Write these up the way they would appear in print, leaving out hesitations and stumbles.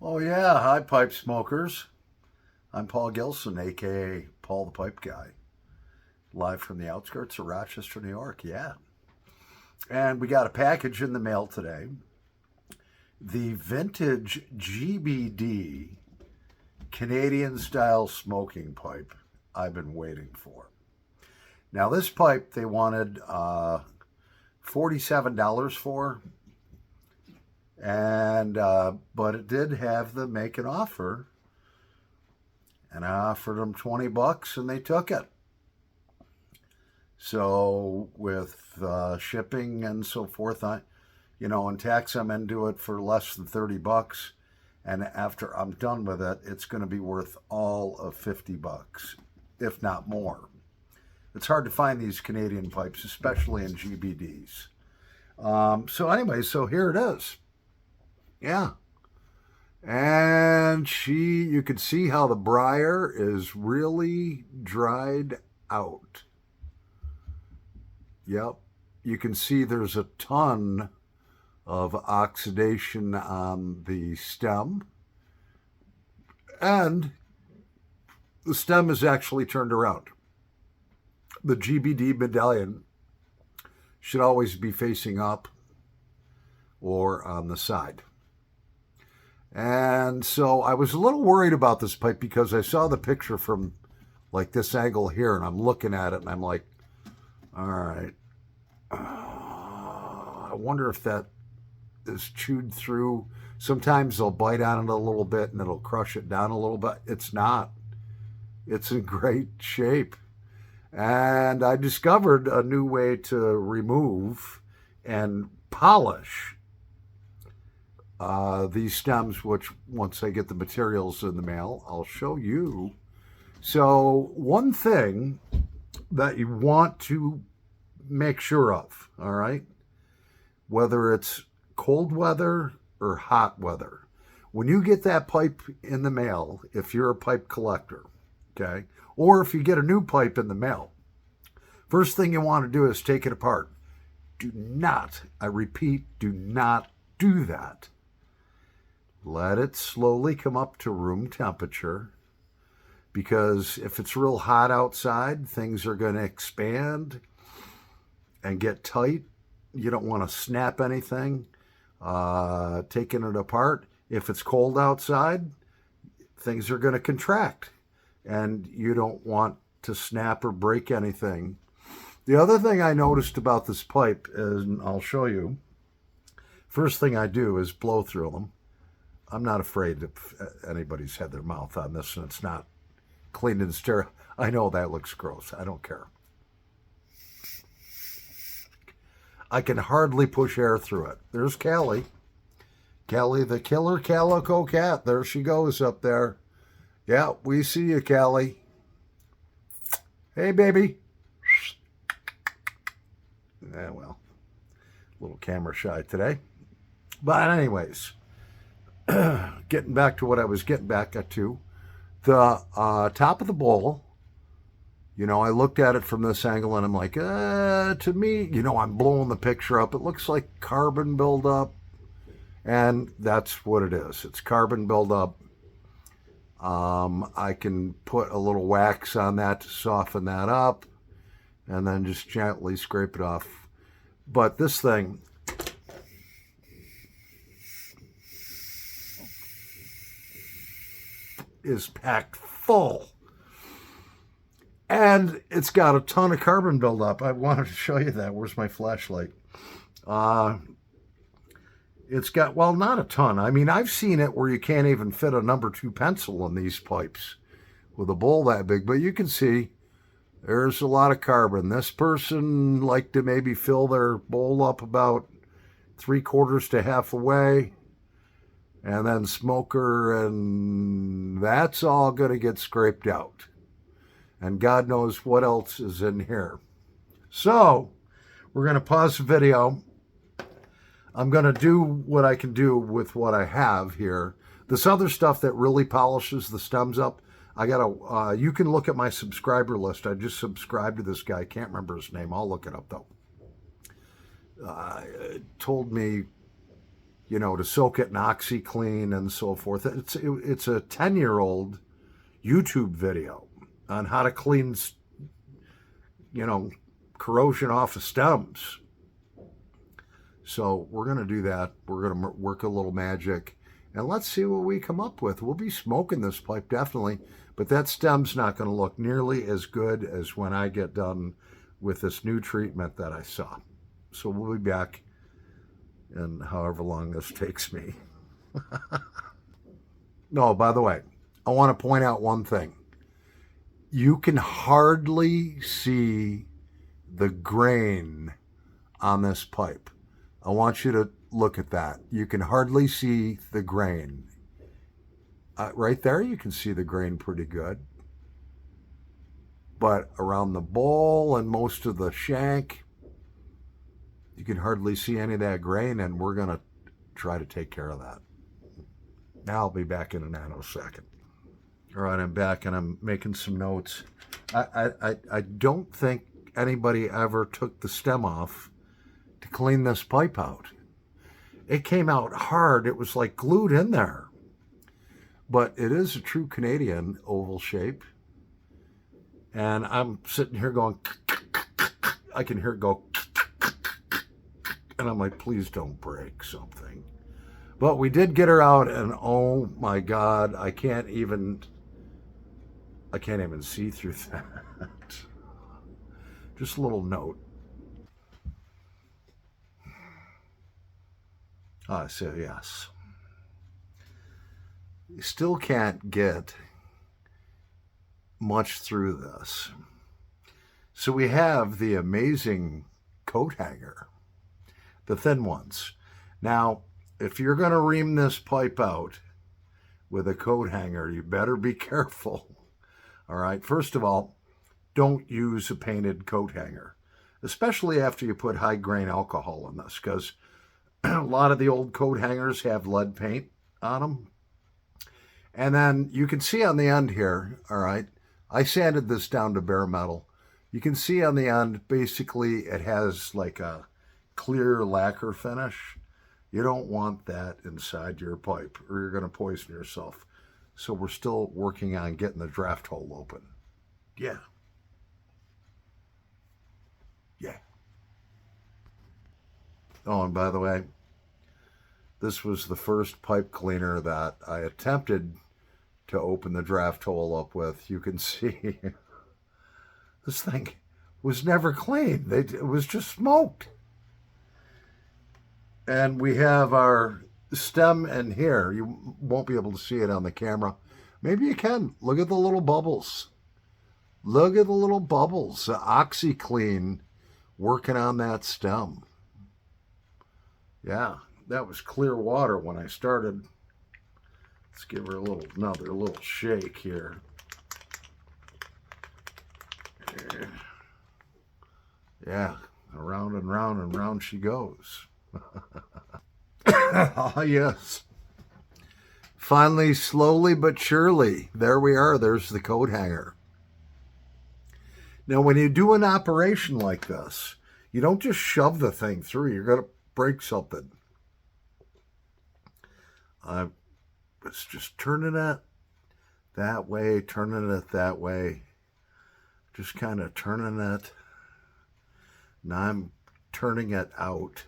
Oh, yeah. Hi, pipe smokers. I'm Paul Gilson, aka Paul the Pipe Guy, live from the outskirts of Rochester, New York. Yeah. And we got a package in the mail today. The vintage GBD Canadian style smoking pipe I've been waiting for. Now, this pipe they wanted $47 for, and but it did have the make an offer, and I offered them $20 and they took it. So with shipping and so forth, and tax, I'm into it for less than $30. And after I'm done with it, it's going to be worth all of $50, if not more. It's hard to find these Canadian pipes, especially in GBDs. So here it is. Yeah. And you can see how the briar is really dried out. Yep. You can see there's a ton of oxidation on the stem. And the stem is actually turned around. The GBD medallion should always be facing up or on the side. And so I was a little worried about this pipe because I saw the picture from like this angle here, and I'm looking at it and I'm like, all right, I wonder if that is chewed through. Sometimes they'll bite on it a little bit and it'll crush it down a little bit. It's not. It's in great shape. And I discovered a new way to remove and polish these stems, which once I get the materials in the mail, I'll show you. So one thing that you want to make sure of, all right, whether it's cold weather or hot weather, when you get that pipe in the mail, if you're a pipe collector, okay, or if you get a new pipe in the mail, first thing you want to do is take it apart. Do not, I repeat, do not do that. Let it slowly come up to room temperature, because if it's real hot outside, things are going to expand and get tight. You don't want to snap anything taking it apart. If it's cold outside, things are going to contract, and you don't want to snap or break anything. The other thing I noticed about this pipe is, and I'll show you, first thing I do is blow through them. I'm not afraid if anybody's had their mouth on this and it's not clean and sterile. I know that looks gross. I don't care. I can hardly push air through it. There's Callie. Callie, the killer calico cat. There she goes up there. Yeah, we see you, Callie. Hey, baby. Yeah, well, a little camera shy today. But anyways, getting back to what I was getting back to, the top of the bowl, I looked at it from this angle and I'm like, to me, I'm blowing the picture up. It looks like carbon buildup. And that's what it is. It's carbon buildup. I can put a little wax on that to soften that up and then just gently scrape it off. But this thing, is packed full. And it's got a ton of carbon buildup. I wanted to show you that. Where's my flashlight? It's got, well, not a ton. I mean, I've seen it where you can't even fit a number 2 pencil in these pipes with a bowl that big. But you can see there's a lot of carbon. This person liked to maybe fill their bowl up about 3/4 to half away, and then smoker, and that's all going to get scraped out. And God knows what else is in here. So we're going to pause the video. I'm going to do what I can do with what I have here. This other stuff that really polishes the stems up, you can look at my subscriber list. I just subscribed to this guy. I can't remember his name. I'll look it up though. Told me you know, to soak it in OxyClean and so forth. It's a 10-year-old YouTube video on how to clean, you know, corrosion off of stems. So we're going to do that. We're going to work a little magic, and let's see what we come up with. We'll be smoking this pipe, definitely, but that stem's not going to look nearly as good as when I get done with this new treatment that I saw. So we'll be back in however long this takes me. No, by the way, I want to point out one thing. You can hardly see the grain on this pipe. I want you to look at that. You can hardly see the grain. Right there, you can see the grain pretty good. But around the bowl and most of the shank, you can hardly see any of that grain, and we're going to try to take care of that. Now I'll be back in a nanosecond. All right, I'm back, and I'm making some notes. I don't think anybody ever took the stem off to clean this pipe out. It came out hard. It was like glued in there. But it is a true Canadian oval shape. And I'm sitting here going, I can hear it go, and I'm like, please don't break something. But we did get her out, and oh my God, I can't even see through that. Just a little note. So yes. You still can't get much through this. So we have the amazing coat hanger, the thin ones. Now, if you're going to ream this pipe out with a coat hanger, you better be careful. All right. First of all, don't use a painted coat hanger, especially after you put high grain alcohol in this, because a lot of the old coat hangers have lead paint on them. And then you can see on the end here, all right, I sanded this down to bare metal. You can see on the end, basically, it has like a clear lacquer finish. You don't want that inside your pipe, or you're going to poison yourself. So we're still working on getting the draft hole open. Yeah. Yeah. Oh, and by the way, this was the first pipe cleaner that I attempted to open the draft hole up with. You can see this thing was never cleaned. It was just smoked. And we have our stem in here. You won't be able to see it on the camera. Maybe you can. Look at the little bubbles. Look at the little bubbles. The OxyClean working on that stem. Yeah, that was clear water when I started. Let's give her another little shake here. Yeah, around and round and round she goes. Ah, yes. Finally, slowly but surely, there we are. There's the coat hanger. Now, when you do an operation like this, you don't just shove the thing through. You're going to break something. I was just turning it that way, turning it that way. Just kind of turning it. Now I'm turning it out.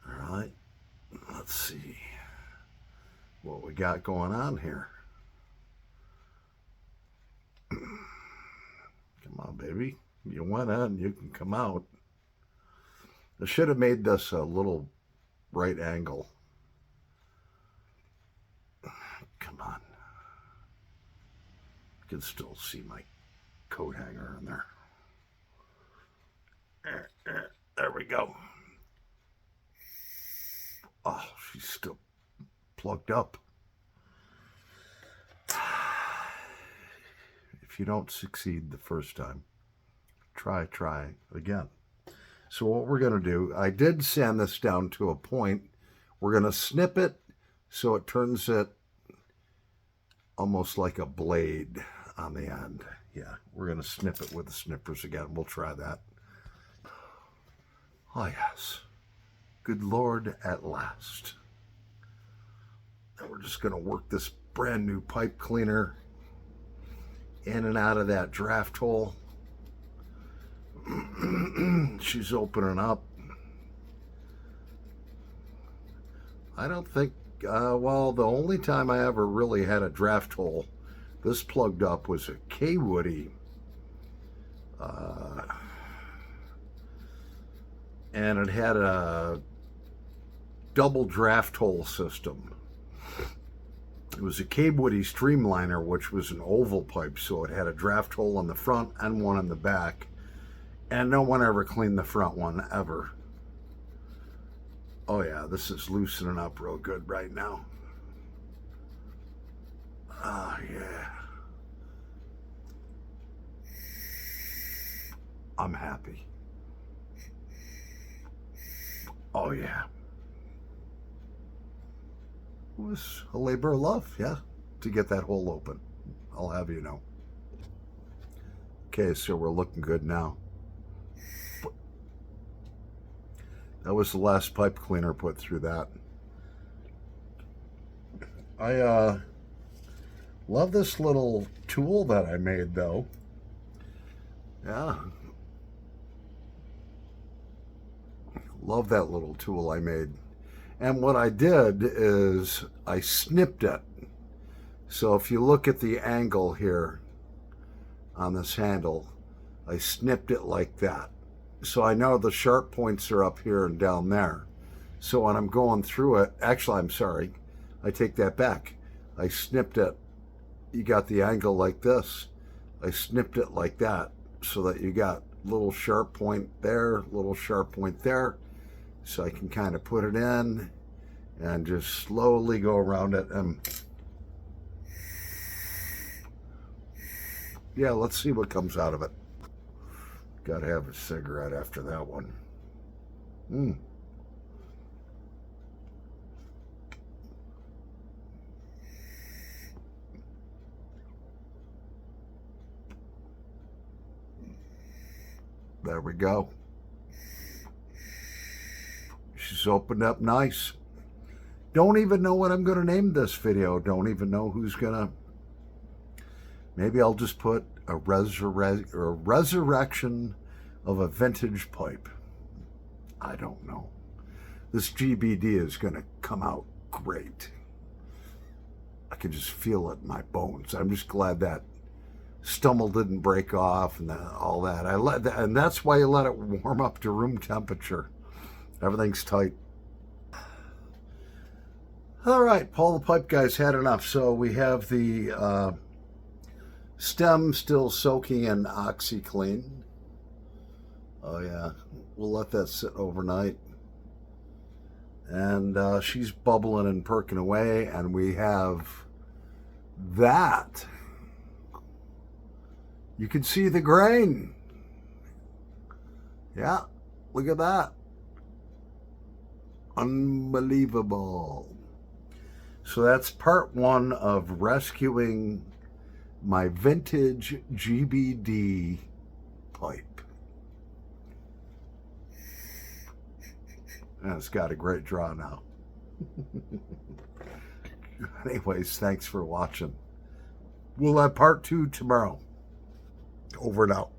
All right. Let's see what we got going on here. Come on, baby. You went in, you can come out. I should have made this a little right angle. Come on. I can still see my coat hanger in there. There we go. Oh, she's still plugged up. If you don't succeed the first time, try again. So what we're going to do, I did sand this down to a point. We're going to snip it so it turns it almost like a blade on the end. Yeah, we're going to snip it with the snippers again. We'll try that. Oh, yes. Good Lord, at last. And we're just going to work this brand new pipe cleaner in and out of that draft hole. She's opening up. I don't think, well, the only time I ever really had a draft hole this plugged up was a K-Woody. And it had a double draft hole system. It was a K-Woody Streamliner, which was an oval pipe, so it had a draft hole on the front and one on the back. And no one ever cleaned the front one, ever. Oh yeah, this is loosening up real good right now. Ah, yeah. I'm happy. Oh yeah. It was a labor of love, yeah, to get that hole open. I'll have you know. Okay, so we're looking good now. That was the last pipe cleaner put through that. I love this little tool that I made, though. Yeah. Love that little tool I made. And what I did is I snipped it. So if you look at the angle here on this handle, I snipped it like that. So I know the sharp points are up here and down there. So when I'm going through it, actually, I'm sorry, I take that back. I snipped it. You got the angle like this. I snipped it like that so that you got little sharp point there, little sharp point there. So I can kind of put it in and just slowly go around it. And yeah, let's see what comes out of it. Gotta have a cigarette after that one. There we go. She's opened up nice. Don't even know what I'm going to name this video. Don't even know who's going to... Maybe I'll just put a resurrection of a vintage pipe. I don't know. This GBD is going to come out great. I can just feel it in my bones. I'm just glad that stumble didn't break off and all that. And that's why you let it warm up to room temperature. Everything's tight. All right, Paul the Pipe Guy's had enough. So we have the stem still soaking in OxyClean. Oh yeah, we'll let that sit overnight. And she's bubbling and perking away, and we have that. You can see the grain. Yeah, look at that. Unbelievable. So that's part one of rescuing my vintage GBD pipe. And it's got a great draw now. Anyways, thanks for watching. We'll have part two tomorrow. Over and out.